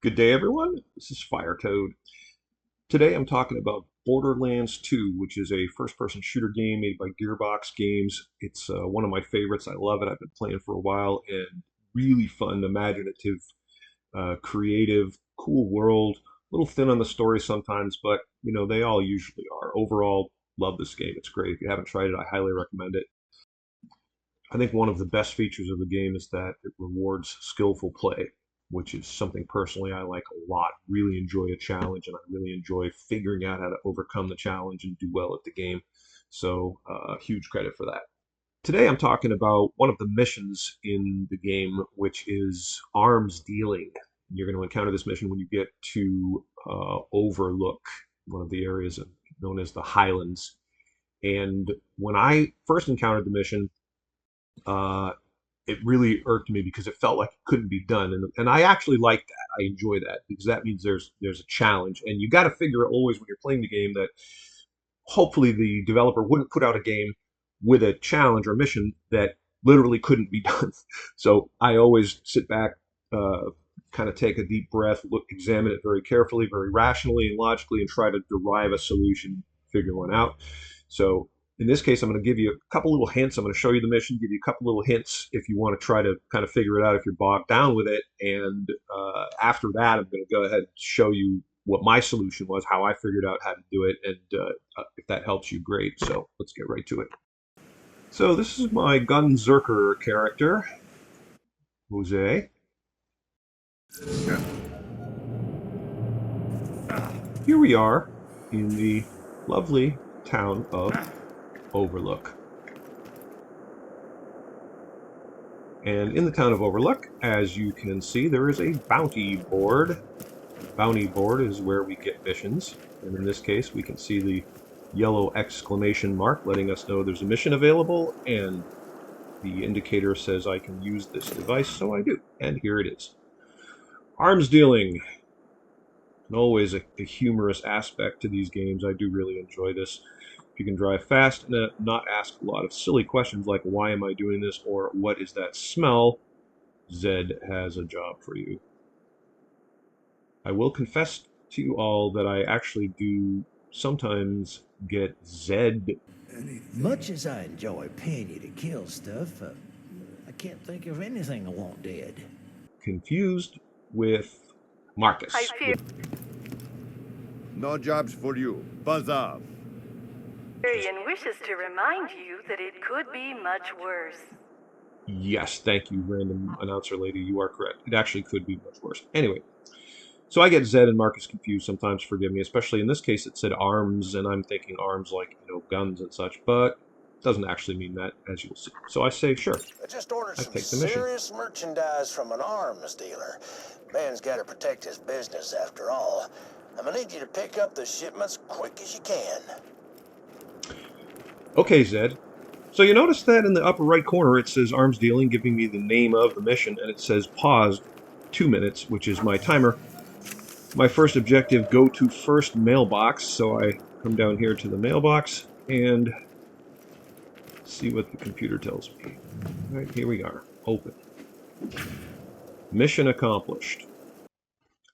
Good day, everyone. This is Firetoad. Today I'm talking about Borderlands 2, which is a first-person shooter game made by Gearbox Games. It's one of my favorites. I love it. I've been playing for a while, and really fun, imaginative, creative, cool world. A little thin on the story sometimes, but they all usually are. Overall, love this game. It's great. If you haven't tried it, I highly recommend it. I think one of the best features of the game is that it rewards skillful play, which is something personally I like a lot. Really enjoy a challenge, and I really enjoy figuring out how to overcome the challenge and do well at the game. So, huge credit for that. Today, I'm talking about one of the missions in the game, which is arms dealing. You're going to encounter this mission when you get to Overlook, one of the areas known as the Highlands. And when I first encountered the mission, uh, it really irked me because it felt like it couldn't be done, and I actually like that. I enjoy that because that means there's a challenge, and you got to figure always when you're playing the game that hopefully the developer wouldn't put out a game with a challenge or mission that literally couldn't be done. So I always sit back, kind of take a deep breath, examine it very carefully, very rationally and logically, and try to derive a solution, figure one out. So in this case, I'm going to give you a couple little hints. I'm going to show you the mission, give you a couple little hints if you want to try to kind of figure it out if you're bogged down with it. And after that, I'm going to go ahead and show you what my solution was, how I figured out how to do it, and if that helps you, great. So let's get right to it. So this is my Gunzerker character, Jose. Here we are in the lovely town of Overlook. And in the town of Overlook, as you can see, there is a bounty board. Bounty board is where we get missions. And in this case, we can see the yellow exclamation mark letting us know there's a mission available, and the indicator says I can use this device, so I do. And here it is. Arms dealing. And always a humorous aspect to these games. I do really enjoy this. If you can drive fast and not ask a lot of silly questions like, why am I doing this, or what is that smell, Zed has a job for you. I will confess to you all that I actually do sometimes get Zed. Much as I enjoy paying you to kill stuff, I can't think of anything I want dead. Confused with Marcus. No jobs for you. Buzz off. Arian wishes to remind you that it could be much worse. Yes, thank you, random announcer lady. You are correct. It actually could be much worse. Anyway, so I get Zed and Marcus confused sometimes, forgive me, especially in this case it said arms, and I'm thinking arms like, guns and such, but it doesn't actually mean that, as you'll see. So I say, sure. I just ordered some take the mission. serious merchandise from an arms dealer. Man's got to protect his business after all. I'm gonna need you to pick up the shipments quick as you can. Okay, Zed. So you notice that in the upper right corner it says arms dealing, giving me the name of the mission, and it says paused 2 minutes, which is my timer. My first objective, go to first mailbox, so I come down here to the mailbox and see what the computer tells me. All right, here we are. Open. Mission accomplished.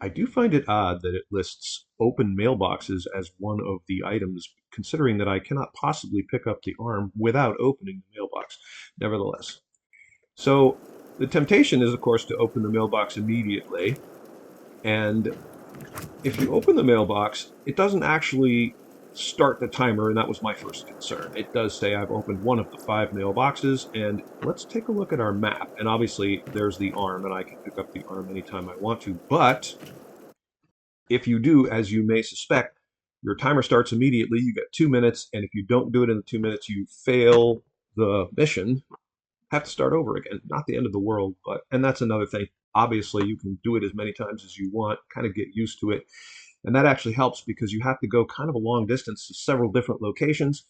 I do find it odd that it lists open mailboxes as one of the items, considering that I cannot possibly pick up the arm without opening the mailbox. Nevertheless. So the temptation is, of course, to open the mailbox immediately. And if you open the mailbox, it doesn't actually start the timer, and that was my first concern. It does say I've opened one of the 5 mailboxes, and let's take a look at our map. And obviously, there's the arm, and I can pick up the arm anytime I want to. But if you do, as you may suspect, your timer starts immediately. You get 2 minutes, and if you don't do it in the 2 minutes, you fail the mission. Have to start over again. Not the end of the world, and that's another thing. Obviously, you can do it as many times as you want, kind of get used to it. And that actually helps because you have to go kind of a long distance to several different locations.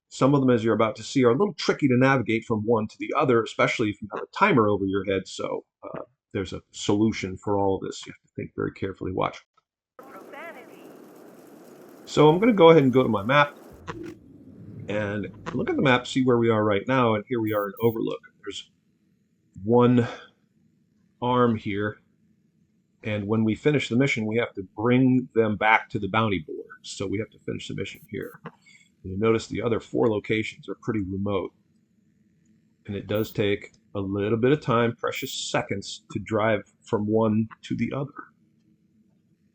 Some of them, as you're about to see, are a little tricky to navigate from one to the other, especially if you have a timer over your head. So there's a solution for all of this. You have to think very carefully. Watch. So I'm going to go ahead and go to my map and look at the map, see where we are right now. And here we are in Overlook. There's one arm here And when we finish the mission, we have to bring them back to the bounty board. So we have to finish the mission here. And you notice the other 4 locations are pretty remote. And it does take a little bit of time, precious seconds, to drive from one to the other.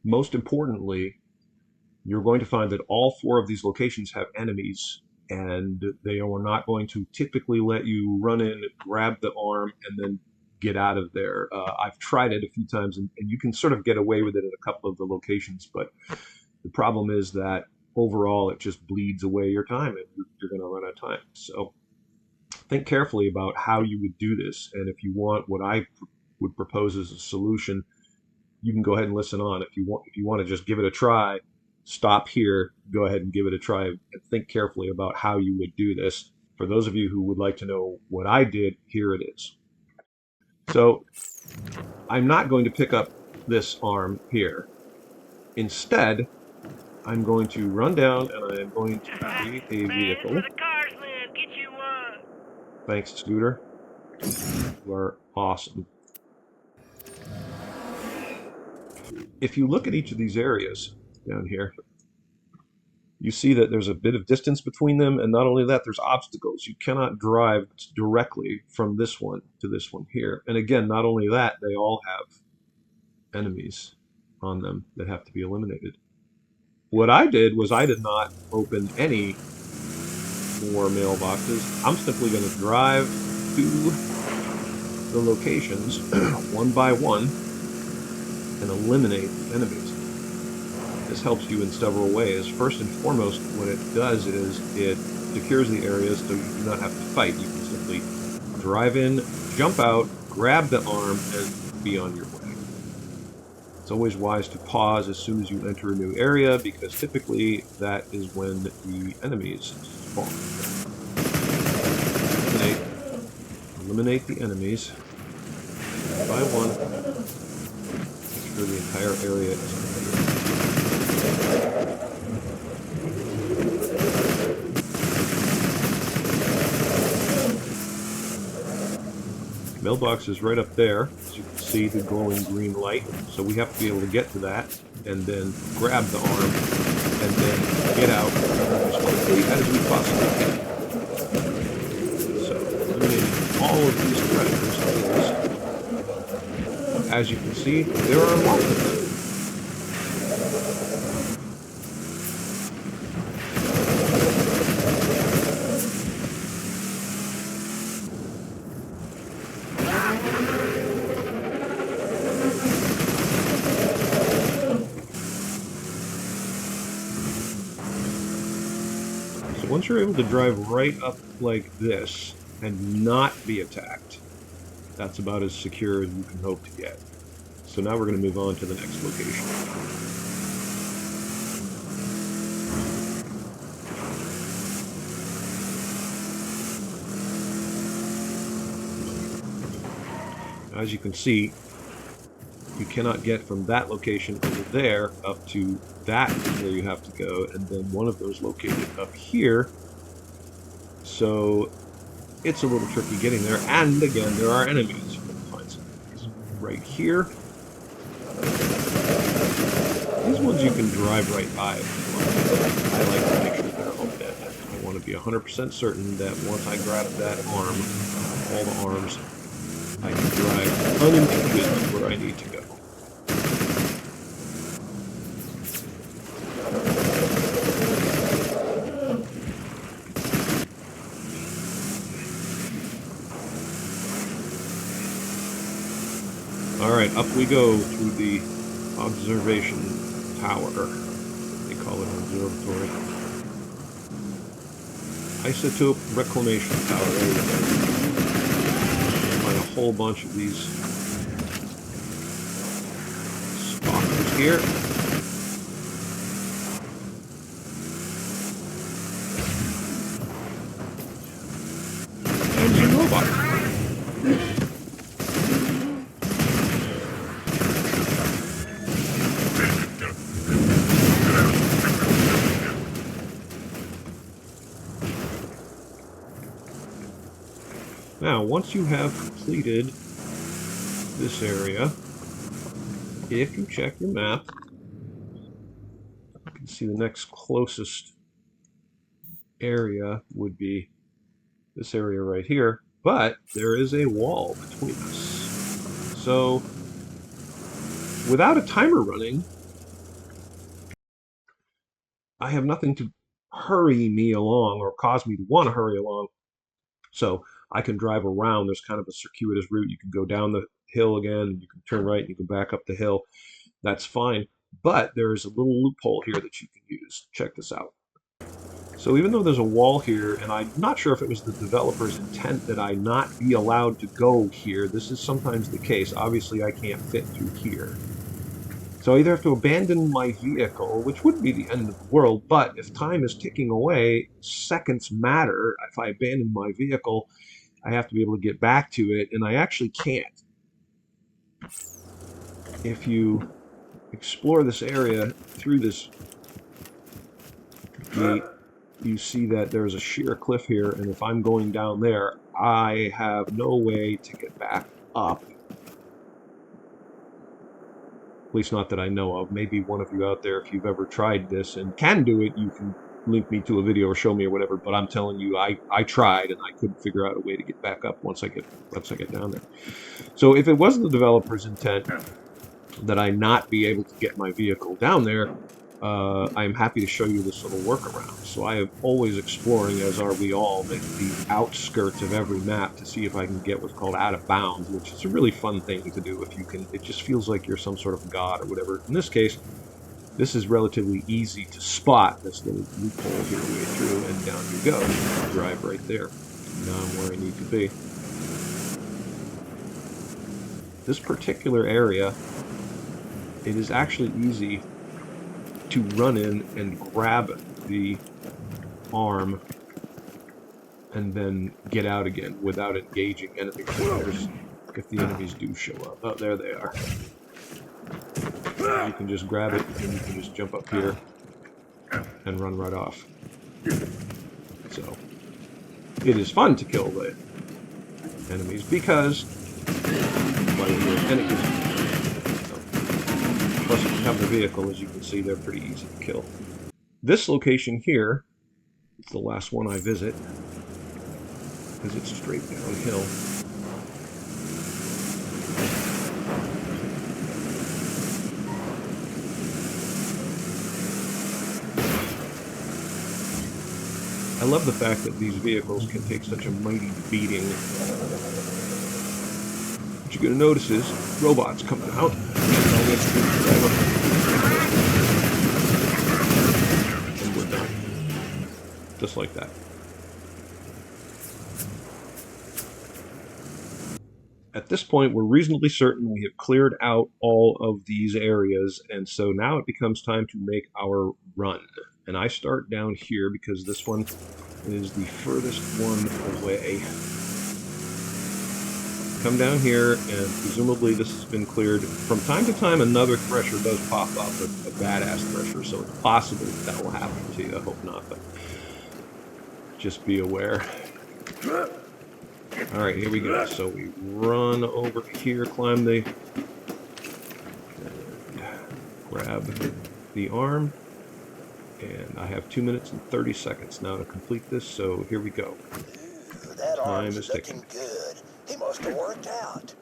Most importantly, you're going to find that all 4 of these locations have enemies, and they are not going to typically let you run in, grab the arm, and then get out of there. I've tried it a few times, and you can sort of get away with it in a couple of the locations, but the problem is that overall it just bleeds away your time, and you're going to run out of time. So think carefully about how you would do this, and if you want what I would propose as a solution, you can go ahead and listen on. If you want to just give it a try, stop here, go ahead and give it a try, and think carefully about how you would do this. For those of you who would like to know what I did, here it is. So I'm not going to pick up this arm here. Instead, I'm going to run down and I am going to create a vehicle. Man, this is a cars live. Get you one. Thanks, Scooter. You are awesome. If you look at each of these areas down here, you see that there's a bit of distance between them, and not only that, there's obstacles. You cannot drive directly from this one to this one here. And again, not only that, they all have enemies on them that have to be eliminated. What I did was I did not open any more mailboxes. I'm simply going to drive to the locations one by one and eliminate enemies. This helps you in several ways. First and foremost, what it does is it secures the areas so you do not have to fight. You can simply drive in, jump out, grab the arm, and be on your way. It's always wise to pause as soon as you enter a new area, because typically that is when the enemies spawn. Eliminate the enemies one by one. Make sure the entire area is clear. Mailbox is right up there. As you can see, the glowing green light. So we have to be able to get to that and then grab the arm and then get out as quickly as we possibly can. So eliminating all of these treasures. As you can see, there are lots of them. Once you're able to drive right up like this and not be attacked, that's about as secure as you can hope to get. So now we're going to move on to the next location. As you can see, you cannot get from that location over there up to that where you have to go, and then one of those located up here. So it's a little tricky getting there, and again, there are enemies. You're going to find some enemies right here. These ones you can drive right by if you want. I like to make sure they're all dead. I want to be 100% certain that once I grab that arm, all the arms, I can drive unimpeded where I need to go. Alright, up we go to the observation tower. They call it an observatory. Isotope reclamation tower. There we go. Find a whole bunch of these stalkers here. And some robots. Now, once you have completed this area, if you check your map, you can see the next closest area would be this area right here, but there is a wall between us. So without a timer running, I have nothing to hurry me along or cause me to want to hurry along. So I can drive around. There's kind of a circuitous route. You can go down the hill again, and you can turn right, and you can back up the hill. That's fine. But there is a little loophole here that you can use. Check this out. So even though there's a wall here, and I'm not sure if it was the developer's intent that I not be allowed to go here, this is sometimes the case. Obviously, I can't fit through here. So I either have to abandon my vehicle, which wouldn't be the end of the world, but if time is ticking away, seconds matter. If I abandon my vehicle, I have to be able to get back to it, and I actually can't. If you explore this area through this gate, you see that there's a sheer cliff here, and if I'm going down there, I have no way to get back up. At least not that I know of. Maybe one of you out there, if you've ever tried this and can do it, you can link me to a video or show me or whatever, but I'm telling you, I tried and I couldn't figure out a way to get back up once I get down there. So if it wasn't the developer's intent that I not be able to get my vehicle down there, I'm happy to show you this little workaround. So I am always exploring, as are we all, the outskirts of every map to see if I can get what's called out of bounds, which is a really fun thing to do if you can. It just feels like you're some sort of god or whatever. In this case, this is relatively easy to spot, this little loophole here way through, and down you go. Drive right there. Now I'm where I need to be. This particular area, it is actually easy to run in and grab the arm and then get out again without engaging enemy players if the enemies do show up. Oh, there they are. You can just grab it and you can just jump up here and run right off. So it is fun to kill the enemies because while you're enemies. Plus, if you have the vehicle, as you can see, they're pretty easy to kill. This location here is the last one I visit, because it's straight downhill. I love the fact that these vehicles can take such a mighty beating. What you're going to notice is robots coming out. And we're done. Just like that. At this point, we're reasonably certain we have cleared out all of these areas, and so now it becomes time to make our run. And I start down here because this one is the furthest one away. Come down here, and presumably this has been cleared. From time to time, another thresher does pop up, a badass thresher, so it's possible that will happen to you. I hope not, but just be aware. Alright, here we go. So we run over here, climb the... grab the arm. And I have 2 minutes and 30 seconds now to complete this, so here we go. Ooh, that Time arm's is looking ticking. good. He must have worked out.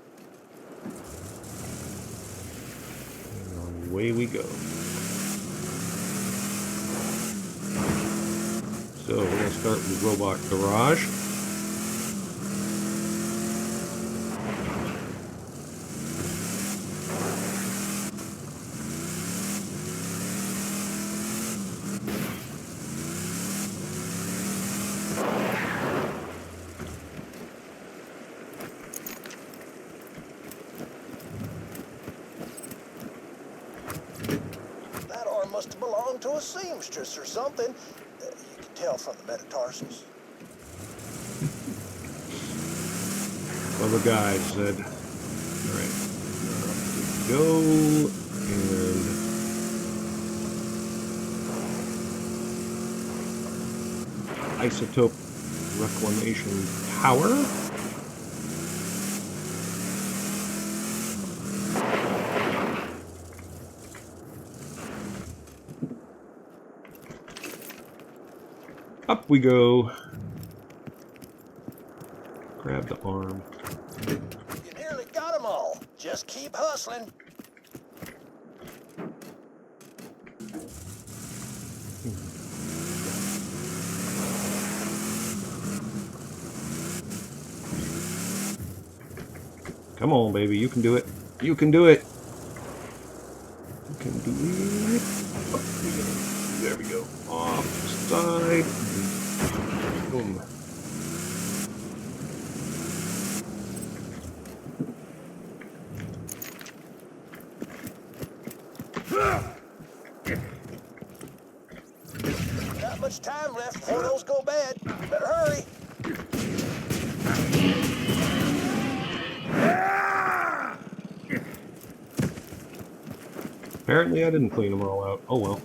And away we go. So we're going to start with Robot Garage. That arm must have belonged to a seamstress or something. You can tell from the metatarsals. Clever guy said. Alright. Go. And isotope reclamation tower. Up we go. Grab the arm. You nearly got them all. Just keep hustling. Come on, baby. You can do it. You can do it. You can do it. Oh, there we go. Off the side. Boom. Not much time left before those go bad. Better hurry. Apparently I didn't clean them all out. Oh well.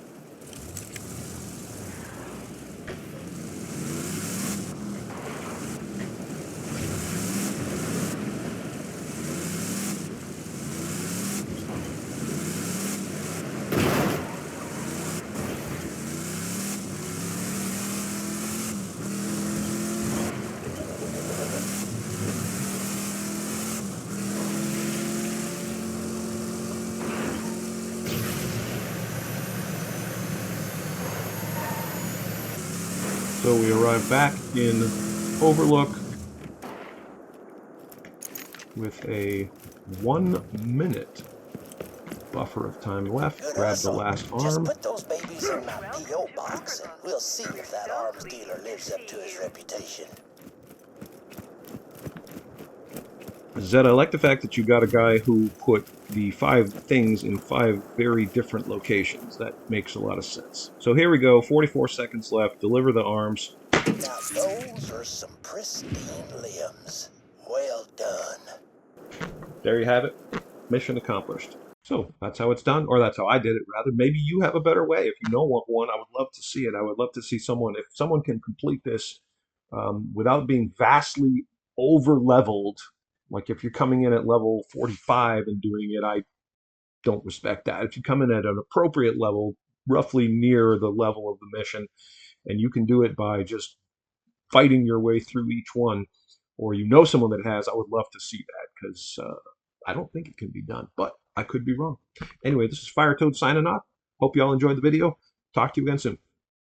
So we arrive back in Overlook with a 1 minute buffer of time left. Good Grab the hustle. last Just arm. put those babies in my P.O. box, and we'll see if that arms dealer lives up to his reputation. Zed, I like the fact that you got a guy who put the 5 things in 5 very different locations. That makes a lot of sense. So here we go, 44 seconds left. Deliver the arms. Now those are some pristine limbs. Well done. There you have it. Mission accomplished. So that's how it's done, or that's how I did it, rather. Maybe you have a better way. If you know one, I would love to see it. I would love to see someone, if someone can complete this without being vastly over-leveled. Like if you're coming in at level 45 and doing it, I don't respect that. If you come in at an appropriate level, roughly near the level of the mission, and you can do it by just fighting your way through each one, or you know someone that has, I would love to see that, because I don't think it can be done, but I could be wrong. Anyway, this is Firetoad signing off. Hope you all enjoyed the video. Talk to you again soon.